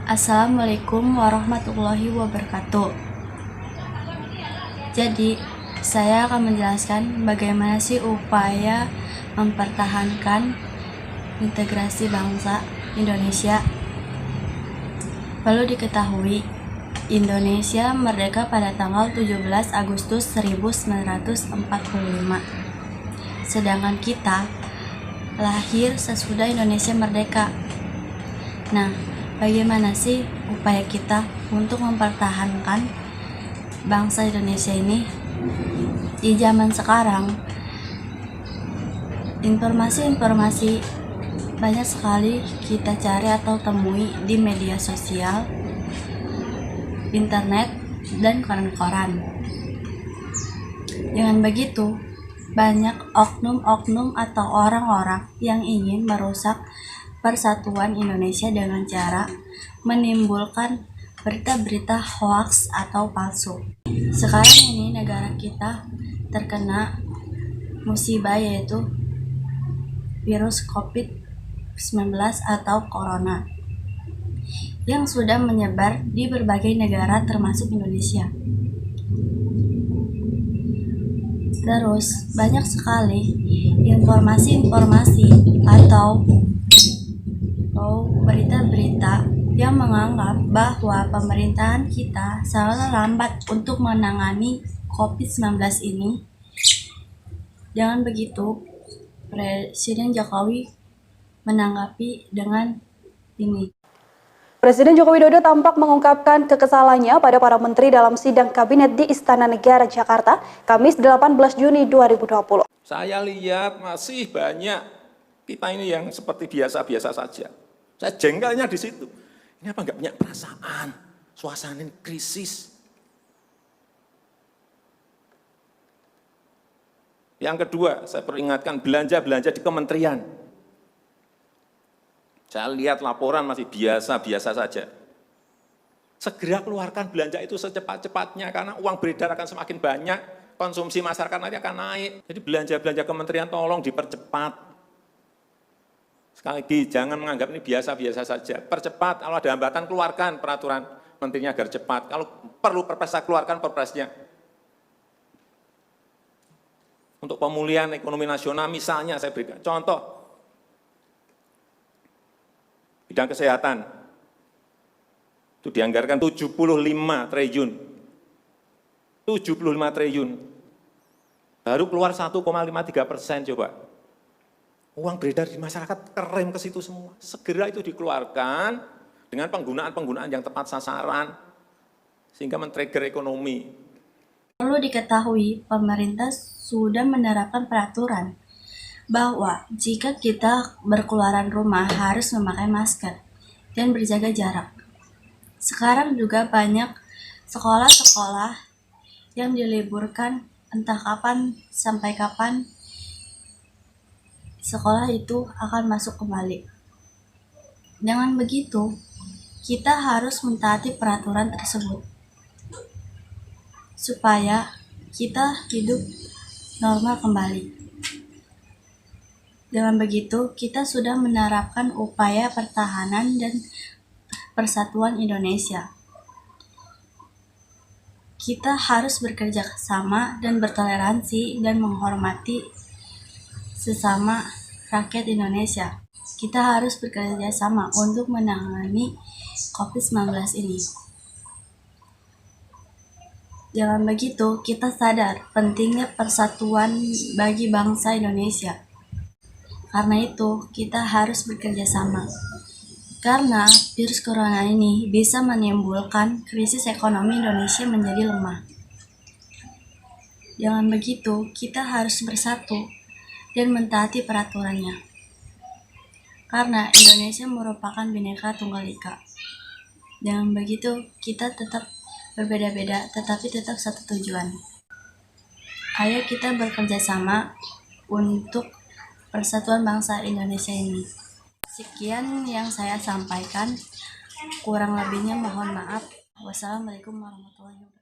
Assalamualaikum warahmatullahi wabarakatuh. Jadi, saya akan menjelaskan bagaimana sih upaya mempertahankan integrasi bangsa Indonesia. Perlu diketahui, Indonesia merdeka pada tanggal 17 Agustus 1945. Sedangkan kita lahir sesudah Indonesia merdeka. Nah, bagaimana sih upaya kita untuk mempertahankan bangsa Indonesia ini? Di zaman sekarang, informasi-informasi banyak sekali kita cari atau temui di media sosial, internet, dan koran-koran. Dengan begitu, banyak oknum-oknum atau orang-orang yang ingin merusak persatuan Indonesia dengan cara menimbulkan berita-berita hoaks atau palsu. Sekarang ini negara kita terkena musibah, yaitu virus COVID-19 atau Corona yang sudah menyebar di berbagai negara termasuk Indonesia. Terus banyak sekali informasi-informasi atau berita-berita yang menganggap bahwa pemerintahan kita sangat lambat untuk menangani COVID-19 ini. Dengan begitu, Presiden Jokowi menanggapi dengan ini. Presiden Joko Widodo tampak mengungkapkan kekesalannya pada para menteri dalam sidang kabinet di Istana Negara Jakarta, Kamis 18 Juni 2020. Saya lihat masih banyak kita ini yang seperti biasa-biasa saja. Saya jengkelnya di situ. Ini apa nggak punya perasaan? Suasana ini krisis. Yang kedua, saya peringatkan belanja-belanja di kementerian. Saya lihat laporan masih biasa-biasa saja. Segera keluarkan belanja itu secepat-cepatnya karena uang beredar akan semakin banyak, konsumsi masyarakat nanti akan naik. Jadi belanja-belanja kementerian tolong dipercepat. Sekali lagi, jangan menganggap ini biasa-biasa saja. Percepat, kalau ada hambatan keluarkan peraturan menterinya agar cepat. Kalau perlu perpres, keluarkan perpresnya. Untuk pemulihan ekonomi nasional misalnya saya berikan contoh. Bidang kesehatan, itu dianggarkan 75 triliun. 75 triliun. Baru keluar 1,53% coba. Uang beredar di masyarakat kerem ke situ semua. Segera itu dikeluarkan dengan penggunaan-penggunaan yang tepat sasaran, sehingga men-trigger ekonomi. Perlu diketahui, pemerintah sudah menerapkan peraturan bahwa jika kita berkeluaran rumah harus memakai masker dan berjaga jarak. Sekarang juga banyak sekolah-sekolah yang diliburkan, entah kapan sampai kapan sekolah itu akan masuk kembali. Dengan begitu, kita harus mentaati peraturan tersebut supaya kita hidup normal kembali. Dengan begitu, kita sudah menerapkan upaya pertahanan dan persatuan Indonesia. Kita harus bekerja sama dan bertoleransi dan menghormati sesama rakyat Indonesia. Kita harus bekerja sama untuk menangani COVID-19 ini. Dengan begitu, kita sadar pentingnya persatuan bagi bangsa Indonesia. Karena itu, kita harus bekerja sama. Karena virus corona ini bisa menimbulkan krisis ekonomi Indonesia menjadi lemah. Dengan begitu, kita harus bersatu dan mentaati peraturannya. Karena Indonesia merupakan Bhinneka Tunggal Ika. Dengan begitu, kita tetap berbeda-beda, tetapi tetap satu tujuan. Ayo kita bekerja sama untuk persatuan bangsa Indonesia ini. Sekian yang saya sampaikan, kurang lebihnya mohon maaf. Wassalamualaikum warahmatullahi wabarakatuh.